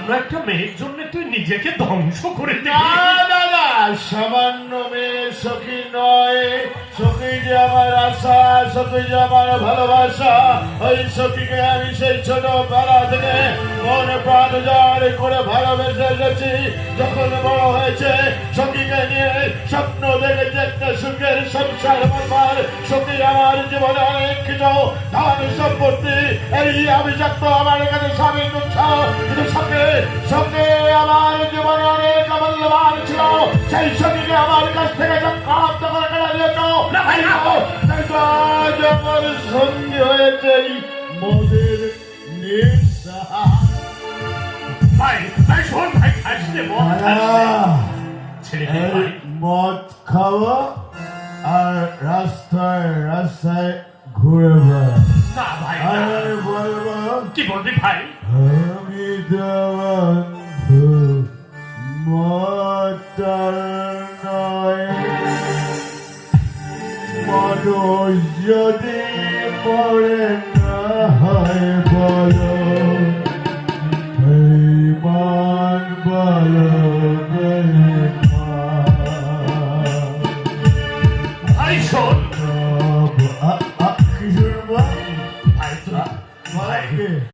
সামান্য একটা মেয়ের জন্য তুই নিজেকে ধ্বংস করে দিবি? দাদা, সামান্য মেয়ে সখী নয়, সখী যে আমার আশা, সখী যে আমার ভালোবাসা। ওই সখীকে আমি সেই ছোটবেলা থেকে মন প্রাণ উজাড় করে ভালোবেসে এসেছি। যখন বড় হয়েছে সখীকে নিয়ে স্বপ্ন দেখেছে একটা সুখের সংসার করবার। সখী আমার জীবনে অনেক কিছু ধন সম্পত্তি, এই অভিযুক্ত আমার কাছে স্বামী তুচ্ছ, কিন্তু সখী আমার জীবনে অনেক মূল্যবান ছিল। সেই সখীকে আমার কাছ থেকে প্রাপ্ত করে কেনা দিয়েছ। যখন সঙ্গী হয়েছে মদের নেশা। ভাই ভাই শোন ভাই, খাস রে মদ খাস রে। ছেড়ে দে ভাই। মদ খাওয়া আর রাস্তায় ঘুরে বেড়া। না ভাই না। আর বলবো কি বলবি ভাই? আমি বন্ধু মতার নয়, মানুষ যদি মরে না হয় বলো, বেঈমান বলো বেঈমান। ভাই শোন কিশোর ভাই, তুই ভাই ভাই